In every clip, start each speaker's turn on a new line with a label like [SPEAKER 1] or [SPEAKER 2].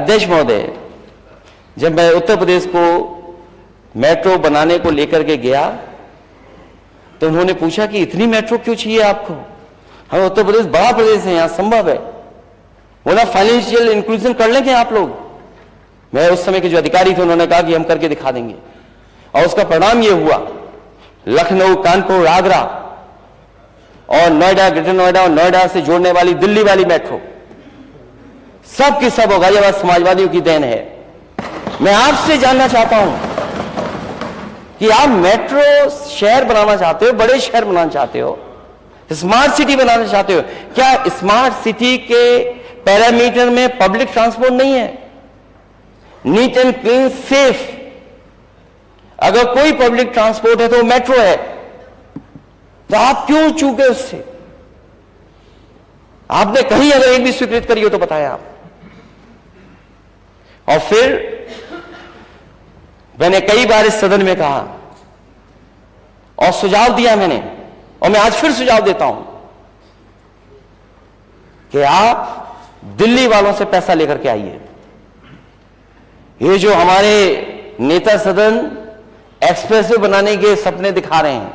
[SPEAKER 1] अध्यक्ष महोदय, जब मैं उत्तर प्रदेश को मेट्रो बनाने को लेकर के गया तो उन्होंने पूछा कि इतनी मेट्रो क्यों चाहिए आपको? हमें उत्तर प्रदेश बड़ा प्रदेश है, यहां संभव है, बोला फाइनेंशियल इंक्लूजन कर लेंगे आप लोग। मैं उस समय के जो अधिकारी थे उन्होंने कहा कि हम करके दिखा देंगे, और उसका परिणाम यह हुआ लखनऊ, कानपुर, आगरा और नोएडा, ग्रेटर नोएडा और नोएडा से जोड़ने वाली दिल्ली वाली मेट्रो सब की सब गाजियाबाद समाजवादियों की देन है। मैं आपसे जानना चाहता हूं कि आप मेट्रो शहर बनाना चाहते हो, बड़े शहर बनाना चाहते हो, स्मार्ट सिटी बनाना चाहते हो, क्या स्मार्ट सिटी के पैरामीटर में पब्लिक ट्रांसपोर्ट नहीं है? नीट एंड क्लीन, सेफ अगर कोई पब्लिक ट्रांसपोर्ट है तो मेट्रो है, तो आप क्यों चूके उससे? आपने कहीं अगर एक भी स्वीकृत करी हो तो बताया आप। और फिर मैंने कई बार इस सदन में कहा और सुझाव दिया मैंने, और मैं आज फिर सुझाव देता हूं कि आप दिल्ली वालों से पैसा लेकर के आइए। ये जो हमारे नेता सदन एक्सप्रेसवे बनाने के सपने दिखा रहे हैं,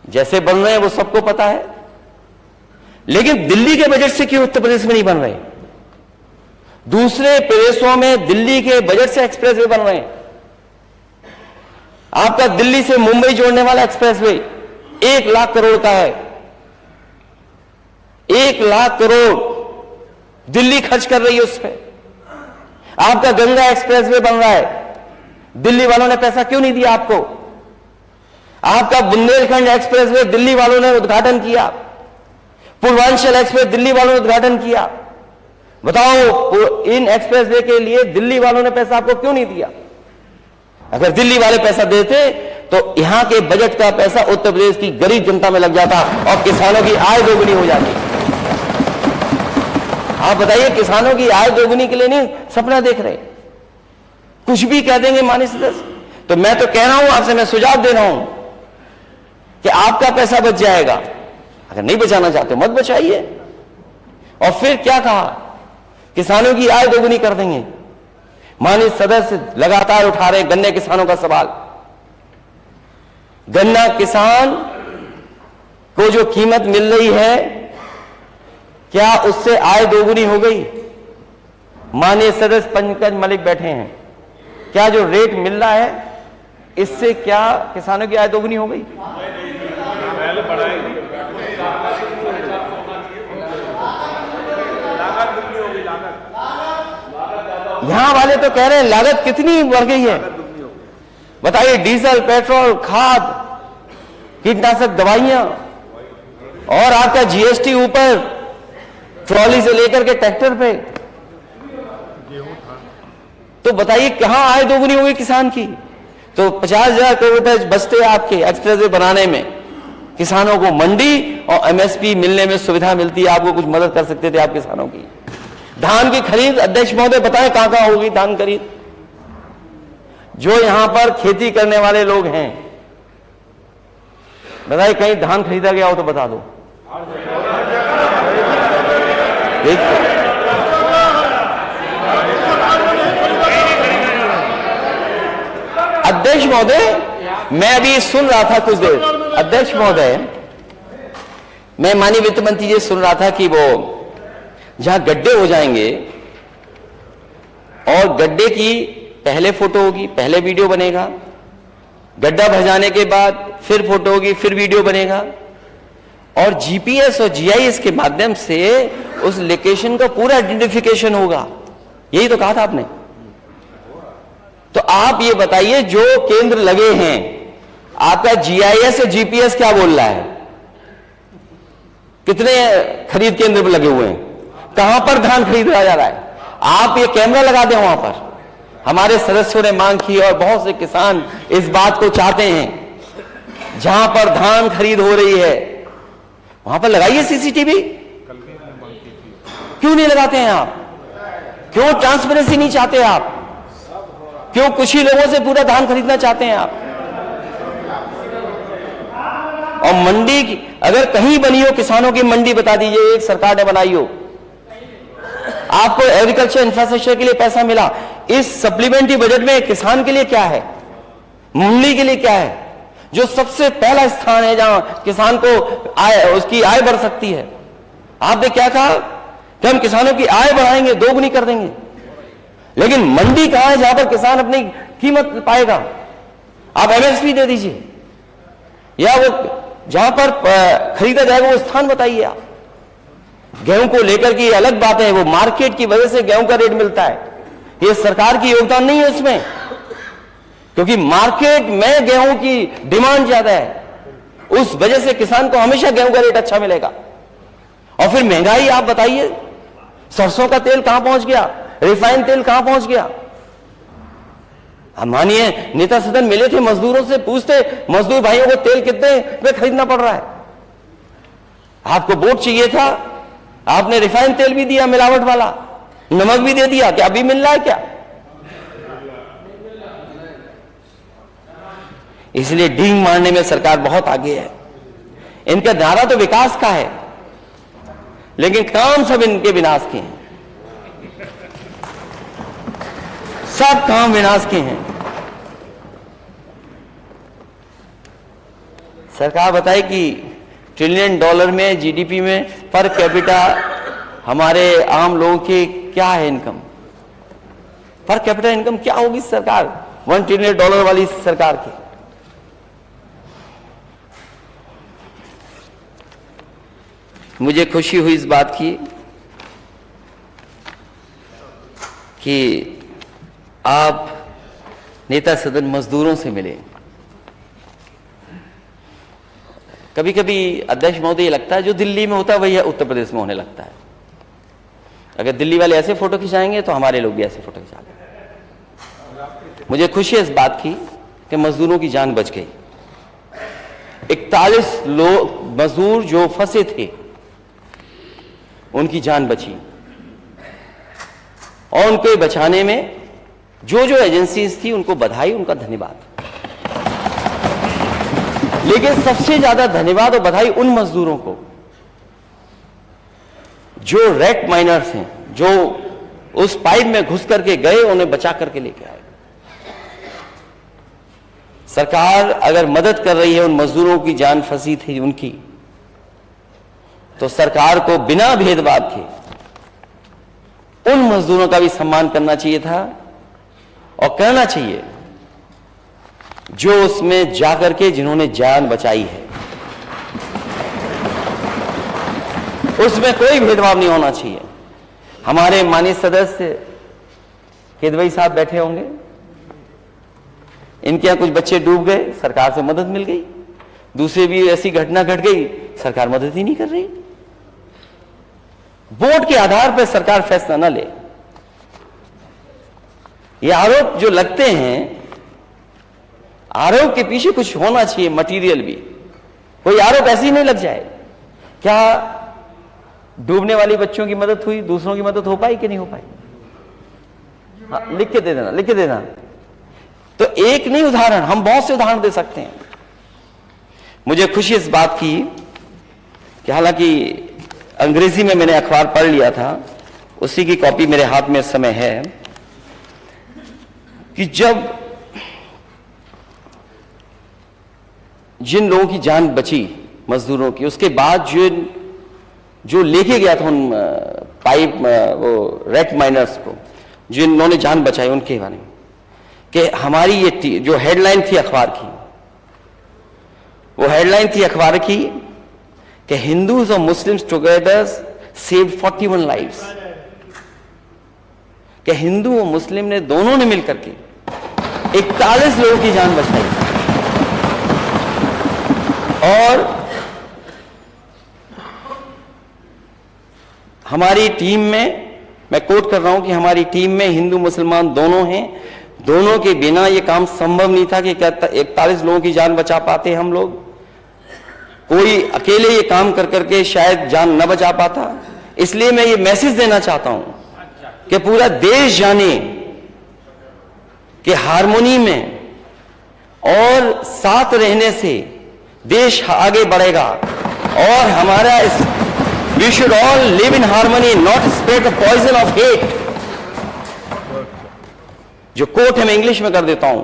[SPEAKER 1] जैसे बन रहे हैं वो सबको पता है, लेकिन दिल्ली के बजट से क्यों उत्तर प्रदेश में नहीं बन रहे? दूसरे प्रदेशों में दिल्ली के बजट से एक्सप्रेसवे बन रहे हैं। आपका दिल्ली से मुंबई जोड़ने वाला एक्सप्रेसवे 1 लाख करोड़ का है। 1 लाख करोड़ दिल्ली खर्च कर रही है उस पर। आपका गंगा एक्सप्रेसवे बन रहा है, दिल्ली वालों ने पैसा क्यों नहीं दिया आपको? आपका बुंदेलखंड एक्सप्रेसवे दिल्ली वालों ने उद्घाटन किया, पूर्वांचल एक्सप्रेस दिल्ली वालों ने उद्घाटन किया। बताओ इन एक्सप्रेसवे के लिए दिल्ली वालों ने पैसा आपको क्यों नहीं दिया? अगर दिल्ली वाले पैसा देते तो यहां के बजट का पैसा उत्तर प्रदेश की गरीब जनता में लग जाता और किसानों की आय दोगुनी हो जाती। आप बताइए, किसानों की आय दोगुनी के लिए नहीं सपना देख रहे, कुछ भी कह देंगे माननीय सदस्य। तो मैं तो कह रहा हूं आपसे, मैं सुझाव दे रहा हूं कि आपका पैसा बच जाएगा। अगर नहीं बचाना चाहते मत बचाइए। और फिर क्या कहा, किसानों की आय दोगुनी कर देंगे। माननीय सदस्य लगातार उठा रहे गन्ने किसानों का सवाल। गन्ना किसान को जो कीमत मिल रही है, क्या उससे आय दोगुनी हो गई? माननीय सदस्य पंकज मलिक बैठे हैं, क्या जो रेट मिल रहा है इससे क्या किसानों की आय दोगुनी हो गई? यहां वाले तो कह रहे हैं लागत कितनी बढ़ गई है। बताइए, डीजल, पेट्रोल, खाद, कीटनाशक दवाइयां और आपका जीएसटी ऊपर, ट्रॉली से लेकर के ट्रैक्टर पे। तो बताइए कहां आय दोगुनी होगी किसान की? तो 50,000 करोड़ रुपए बचते आपके एक्सप्रेसवे बनाने में। किसानों को मंडी और एमएसपी मिलने में सुविधा मिलती है, आपको कुछ मदद कर सकते थे आप किसानों की। धान की खरीद, अध्यक्ष महोदय बताएं कहां कहां होगी धान खरीद? जो यहां पर खेती करने वाले लोग हैं, बताइए कहीं धान खरीदा गया हो तो बता दो। अध्यक्ष महोदय, मैं अभी सुन रहा था कुछ देर, अध्यक्ष महोदय, मैं माननीय वित्त मंत्री जी सुन रहा था कि वो जहां गड्ढे हो जाएंगे और गड्ढे की पहले फोटो होगी, पहले वीडियो बनेगा, गड्ढा भर जाने के बाद फिर फोटो होगी, फिर वीडियो बनेगा, और जीपीएस और जीआईएस के माध्यम से उस लोकेशन का पूरा आइडेंटिफिकेशन होगा। यही तो कहा था आपने। तो आप ये बताइए, जो केंद्र लगे हैं, आपका जीआईएस और जीपीएस क्या बोल रहा है? कितने खरीद केंद्र पर लगे हुए हैं? कहां पर धान खरीदा जा रहा है? आप ये कैमरा लगा दें वहां पर। हमारे सदस्यों ने मांग की और बहुत से किसान इस बात को चाहते हैं, जहां पर धान खरीद हो रही है वहां पर लगाइए सीसीटीवी। क्यों नहीं लगाते हैं आप? क्यों ट्रांसपेरेंसी नहीं चाहते आप? क्यों कुछ ही लोगों से पूरा धान खरीदना चाहते हैं आप? और मंडी अगर कहीं बनी हो किसानों की मंडी, बता दीजिए एक सरकार ने बनाई हो। आपको एग्रीकल्चर इंफ्रास्ट्रक्चर के लिए पैसा मिला। इस सप्लीमेंट्री बजट में किसान के लिए क्या है, मंडी के लिए क्या है, जो सबसे पहला स्थान है जहां किसान को उसकी आय बढ़ सकती है। आपने क्या कहा कि हम किसानों की आय बढ़ाएंगे, दोगुनी कर देंगे, लेकिन मंडी कहां है जहां पर किसान अपनी कीमत पाएगा? आप एमएसपी दे दीजिए, या वो जहां पर खरीदा जाएगा वो स्थान बताइए आप। गेहूं को लेकर की अलग बात है, वो मार्केट की वजह से गेहूं का रेट मिलता है, ये सरकार की योगदान नहीं है उसमें, क्योंकि मार्केट में गेहूं की डिमांड ज्यादा है, उस वजह से किसान को हमेशा गेहूं का रेट अच्छा मिलेगा। और फिर महंगाई आप बताइए, सरसों का तेल कहां पहुंच गया, रिफाइंड तेल कहां पहुंच गया? हम मानिए नेता सदन मिले थे, मजदूरों से पूछते, मजदूर भाइयों को तेल कितने में खरीदना पड़ रहा है? आपको वोट चाहिए था, आपने रिफाइंड तेल भी दिया मिलावट वाला, नमक भी दे दिया, क्या अभी मिल रहा है क्या? इसलिए डींग मारने में सरकार बहुत आगे है। इनका नारा तो विकास का है, लेकिन काम सब इनके विनाश के हैं, सब काम विनाश के हैं। सरकार बताए कि $1 ट्रिलियन में जीडीपी में पर कैपिटा हमारे आम लोगों की क्या है इनकम, पर कैपिटा इनकम क्या होगी सरकार $1 ट्रिलियन वाली सरकार की? मुझे खुशी हुई इस बात की कि आप नेता सदन मजदूरों से मिले। कभी कभी अध्यक्ष महोदय लगता है जो दिल्ली में होता है वही उत्तर प्रदेश में होने लगता है। अगर दिल्ली वाले ऐसे फोटो खिंचाएंगे तो हमारे लोग भी ऐसे फोटो खिंचाएंगे। मुझे खुशी है इस बात की कि मजदूरों की जान बच गई। 41 लोग मजदूर जो फंसे थे उनकी जान बची, और उनके बचाने में जो जो एजेंसीज थी उनको बधाई, उनका धन्यवाद। लेकिन सबसे ज्यादा धन्यवाद और बधाई उन मजदूरों को जो रैक माइनर्स हैं, जो उस पाइप में घुस करके गए, उन्हें बचा करके लेके आए। सरकार अगर मदद कर रही है उन मजदूरों की जान फंसी थी उनकी, तो सरकार को बिना भेदभाव के उन मजदूरों का भी सम्मान करना चाहिए था, और करना चाहिए जो उसमें जाकर के जिन्होंने जान बचाई है। उसमें कोई भेदभाव नहीं होना चाहिए। हमारे माननीय सदस्य केदवई साहब बैठे होंगे, इनके यहां कुछ बच्चे डूब गए, सरकार से मदद मिल गई। दूसरे भी ऐसी घटना घट गई, सरकार मदद ही नहीं कर रही। वोट के आधार पर सरकार फैसला न ले। ये आरोप जो लगते हैं, आरोप के पीछे कुछ होना चाहिए, मटेरियल भी। कोई आरोप ऐसे ही नहीं लग जाए। क्या डूबने वाली बच्चों की मदद हुई, दूसरों की मदद हो पाई कि नहीं हो पाई? हाँ, लिख के दे देना, लिख के देना। तो एक नहीं उदाहरण, हम बहुत से उदाहरण दे सकते हैं। मुझे खुशी इस बात की कि हालांकि अंग्रेजी में मैंने अखबार पढ़ लिया था, उसी की कॉपी मेरे हाथ में इस समय है, कि जब जिन लोगों की जान बची मजदूरों की, उसके बाद जो लेके गया था उन पाइप वो रैक माइनर्स को, जिन्होंने जान बचाई, उनके बारे में कि हमारी ये जो हेडलाइन थी अखबार की, वो हेडलाइन थी अखबार की कि हिंदूज और मुस्लिम्स टुगेदर सेव्ड 41 लाइव्स। कि हिंदू और मुस्लिम ने दोनों ने मिलकर के 41 लोगों की जान बचाई। और हमारी टीम में, मैं कोट कर रहा हूं कि हमारी टीम में हिंदू मुसलमान दोनों हैं। दोनों के बिना यह काम संभव नहीं था कि 41 लोगों की जान बचा पाते हम लोग। कोई अकेले ये काम कर करके शायद जान न बचा पाता। इसलिए मैं ये मैसेज देना चाहता हूं कि पूरा देश जाने कि हार्मोनी में और साथ रहने से देश आगे बढ़ेगा। और हमारा इस We should all live in harmony, not spread the poison of hate. जो कोट है मैं इंग्लिश में कर देता हूं.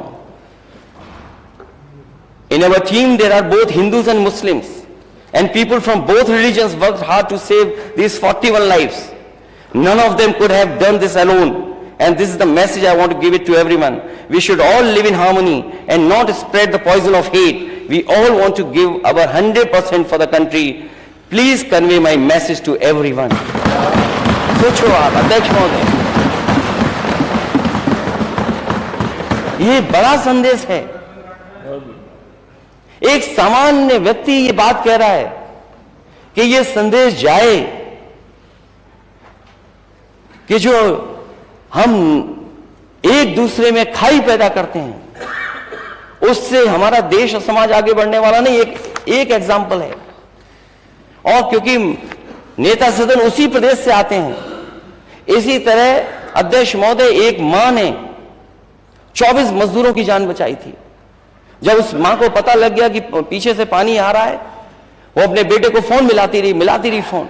[SPEAKER 1] In our team there are both Hindus and Muslims, and people from both religions worked hard to save these 41 lives. None of them could have done this alone, and this is the message I want to give it to everyone. We should all live in harmony and not spread the poison of hate. We all want to give our 100% for the country. Please convey my message to everyone. सोचो आप अध्यक्ष महोदय, ये बड़ा संदेश है. एक सामान्य व्यक्ति ये बात कह रहा है कि ये संदेश जाए कि जो हम एक दूसरे में खाई पैदा करते हैं, उससे हमारा देश और समाज आगे बढ़ने वाला नहीं. एक एग्जाम्पल है. और क्योंकि नेता सदन उसी प्रदेश से आते हैं, इसी तरह अध्यक्ष महोदय, एक मां ने 24 मजदूरों की जान बचाई थी. जब उस मां को पता लग गया कि पीछे से पानी आ रहा है, वो अपने बेटे को फोन मिलाती रही फोन.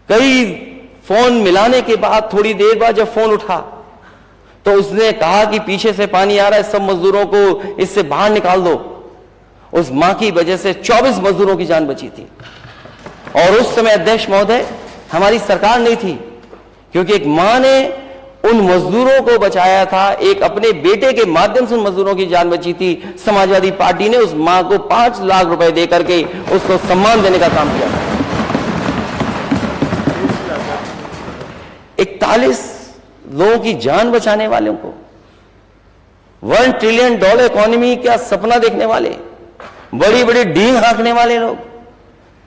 [SPEAKER 1] कई फोन मिलाने के बाद थोड़ी देर बाद जब फोन उठा तो उसने कहा कि पीछे से पानी आ रहा है, सब मजदूरों को इससे बाहर निकाल दो. उस मां की वजह से 24 मजदूरों की जान बची थी. और उस समय अध्यक्ष महोदय हमारी सरकार नहीं थी, क्योंकि एक मां ने उन मजदूरों को बचाया था. एक अपने बेटे के माध्यम से उन मजदूरों की जान बची थी. समाजवादी पार्टी ने उस मां को 5 लाख रुपए देकर के उसको सम्मान देने का काम किया. 41 लोगों की जान बचाने वालों को, $1 ट्रिलियन इकोनॉमी का सपना देखने वाले, बड़ी बड़ी डींग हाँकने वाले लोग,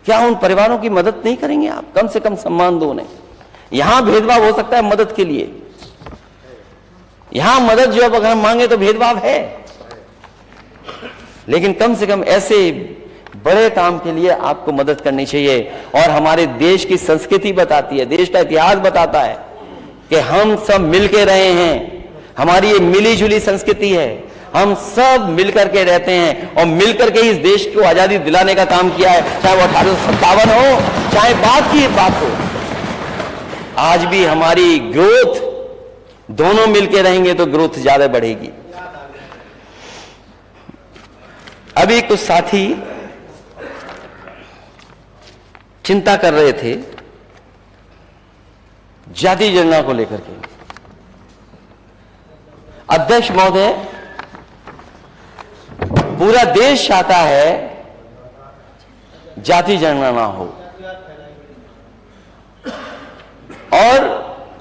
[SPEAKER 1] क्या उन परिवारों की मदद नहीं करेंगे आप? कम से कम सम्मान दो उन्हें. यहां भेदभाव हो सकता है मदद के लिए, यहां मदद जो अब अगर हम मांगे तो भेदभाव है, लेकिन कम से कम ऐसे बड़े काम के लिए आपको मदद करनी चाहिए. और हमारे देश की संस्कृति बताती है, देश का इतिहास बताता है कि हम सब मिलके रहे हैं. हमारी ये मिली जुली संस्कृति है, हम सब मिलकर के रहते हैं और मिलकर के इस देश को आजादी दिलाने का काम किया है. चाहे वो 1857 हो, चाहे बाद की बात हो. आज भी हमारी ग्रोथ, दोनों मिलकर रहेंगे तो ग्रोथ ज्यादा बढ़ेगी. अभी कुछ साथी चिंता कर रहे थे जाति जनगणना को लेकर के. अध्यक्ष महोदय, पूरा देश चाहता है जाति जनगणना हो, और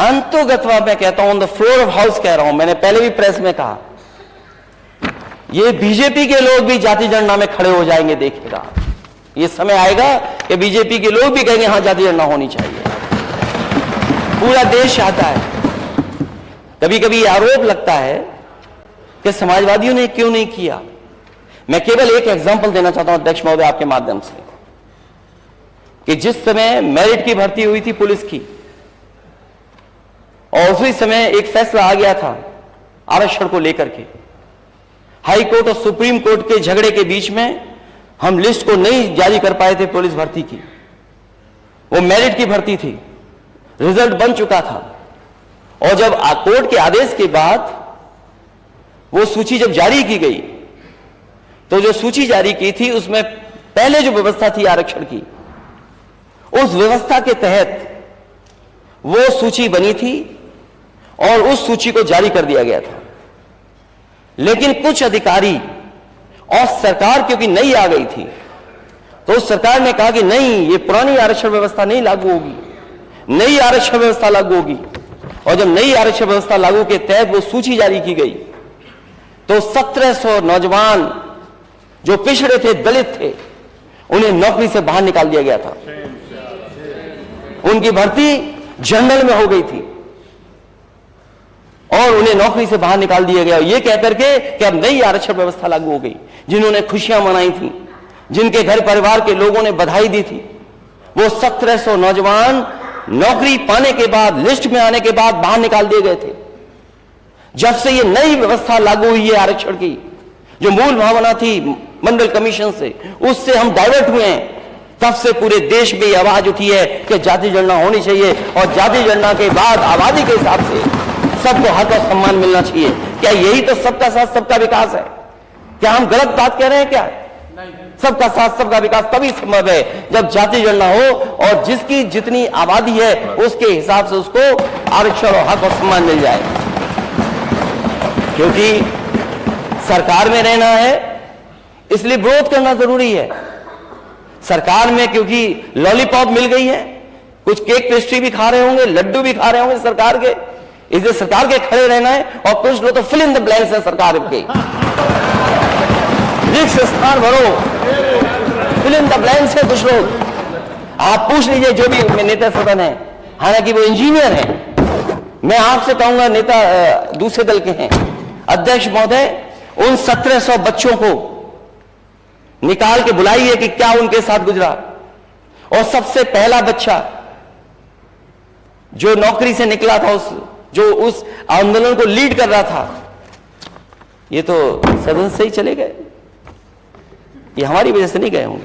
[SPEAKER 1] अंतोगत्वा मैं कहता हूं, on the floor of house कह रहा हूं, मैंने पहले भी प्रेस में कहा, ये बीजेपी के लोग भी जाति जनगणना में खड़े हो जाएंगे. देखिएगा, ये समय आएगा कि बीजेपी के लोग भी कहेंगे हां जाति जनगणना होनी चाहिए. पूरा देश चाहता है. कभी कभी आरोप लगता है कि समाजवादियों ने क्यों नहीं किया. मैं केवल एक एग्जांपल देना चाहता हूं अध्यक्ष महोदय आपके माध्यम से, कि जिस समय मेरिट की भर्ती हुई थी पुलिस की, और उसी समय एक फैसला आ गया था आरक्षण को लेकर के. हाई कोर्ट और सुप्रीम कोर्ट के झगड़े के बीच में हम लिस्ट को नहीं जारी कर पाए थे पुलिस भर्ती की. वो मेरिट की भर्ती थी, रिजल्ट बन चुका था, और जब कोर्ट के आदेश के बाद वो सूची जब जारी की गई, तो जो सूची जारी की थी उसमें पहले जो व्यवस्था थी आरक्षण की, उस व्यवस्था के तहत वो सूची बनी थी और उस सूची को जारी कर दिया गया था. लेकिन कुछ अधिकारी और सरकार क्योंकि नई आ गई थी, तो उस सरकार ने कहा कि नहीं, ये पुरानी आरक्षण व्यवस्था नहीं लागू होगी, नई आरक्षण व्यवस्था लागू होगी. और जब नई आरक्षण व्यवस्था लागू के तहत वो सूची जारी की गई, तो 1700 नौजवान जो पिछड़े थे, दलित थे, उन्हें नौकरी से बाहर निकाल दिया गया था. उनकी भर्ती जनरल में हो गई थी और उन्हें नौकरी से बाहर निकाल दिया गया, ये कहकर के कि अब नई आरक्षण व्यवस्था लागू हो गई. जिन्होंने खुशियां मनाई थी, जिनके घर परिवार के लोगों ने बधाई दी थी, वो 1700 नौजवान नौकरी पाने के बाद, लिस्ट में आने के बाद बाहर निकाल दिए गए थे. जब से ये नई व्यवस्था लागू हुई है आरक्षण की, जो मूल भावना थी मंडल कमीशन से, उससे हम डाइवर्ट हुए हैं. तब से पूरे देश में यह आवाज उठी है कि जाति जनगणना होनी चाहिए और जाति जनगणना के बाद आबादी के हिसाब से सबको हक और सम्मान मिलना चाहिए। क्या यही तो सबका साथ सबका विकास है? क्या हम गलत बात कह रहे हैं क्या? सबका साथ सबका विकास तभी संभव है जब जाति जनगणना हो और जिसकी जितनी आबादी है उसके हिसाब से उसको आरक्षण और हक और सम्मान मिल जाए। क्योंकि सरकार में रहना है इसलिए विरोध करना जरूरी है। सरकार में क्योंकि लॉलीपॉप मिल गई है, कुछ केक पेस्ट्री भी खा रहे होंगे, लड्डू भी खा रहे होंगे सरकार के, इसलिए सरकार के खड़े रहना है। और कुछ लोग तो फिल इन द ब्लैंक्स है सरकार के, रिक्त स्थान भरो, फिल इन द ब्लैंक्स है कुछ लोग। आप पूछ लीजिए जो भी नेता सदन है, हालांकि वो इंजीनियर है। मैं आपसे कहूंगा, नेता दूसरे दल के हैं, अध्यक्ष महोदय, उन 1700 बच्चों को निकाल के बुलाइए कि क्या उनके साथ गुजरा। और सबसे पहला बच्चा जो नौकरी से निकला था, जो उस आंदोलन को लीड कर रहा था, ये तो सदन से ही चले गए। ये हमारी वजह से नहीं गए होंगे,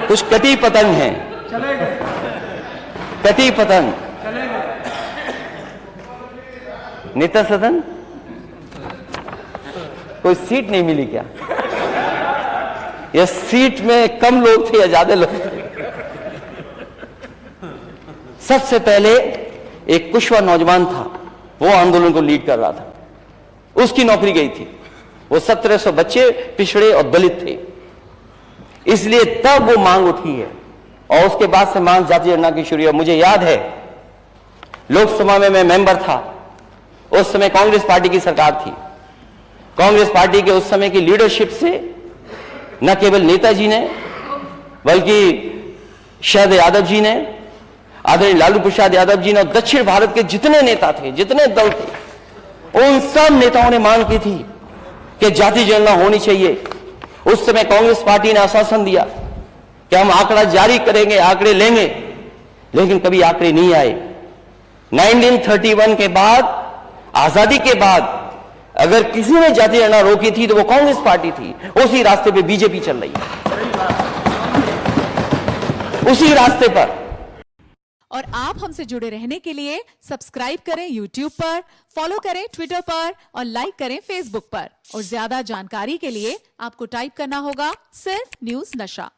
[SPEAKER 1] कुछ कटी पतंग हैं, कटी पतंग। नेता सदन कोई सीट नहीं मिली क्या? या सीट में कम लोग थे या ज्यादा लोग थे? सबसे पहले एक कुशवा नौजवान था, वो आंदोलन को लीड कर रहा था, उसकी नौकरी गई थी। वो 1700 बच्चे पिछड़े और दलित थे, इसलिए तब वो मांग उठी है और उसके बाद से मांग जाति जनगणना की शुरू हुई। मुझे याद है लोकसभा में मैं मेंबर था, उस समय कांग्रेस पार्टी की सरकार थी। कांग्रेस पार्टी के उस समय की लीडरशिप से न केवल नेताजी ने बल्कि शरद यादव जी ने, आदरणीय लालू प्रसाद यादव जी ने, और दक्षिण भारत के जितने नेता थे, जितने दल थे, उन सब नेताओं ने मांग की थी कि जाति जनगणना होनी चाहिए। उस समय कांग्रेस पार्टी ने आश्वासन दिया कि हम आंकड़ा जारी करेंगे, आंकड़े लेंगे, लेकिन कभी आंकड़े नहीं आए। 1931 के बाद, आजादी के बाद, अगर किसी ने जाति जनगणना रोकी थी तो वो कांग्रेस पार्टी थी। उसी रास्ते पे बीजेपी चल रही है, उसी रास्ते पर।
[SPEAKER 2] और आप हमसे जुड़े रहने के लिए सब्सक्राइब करें YouTube पर, फॉलो करें Twitter पर और लाइक करें Facebook पर। और ज्यादा जानकारी के लिए आपको टाइप करना होगा सिर्फ न्यूज़ नशा।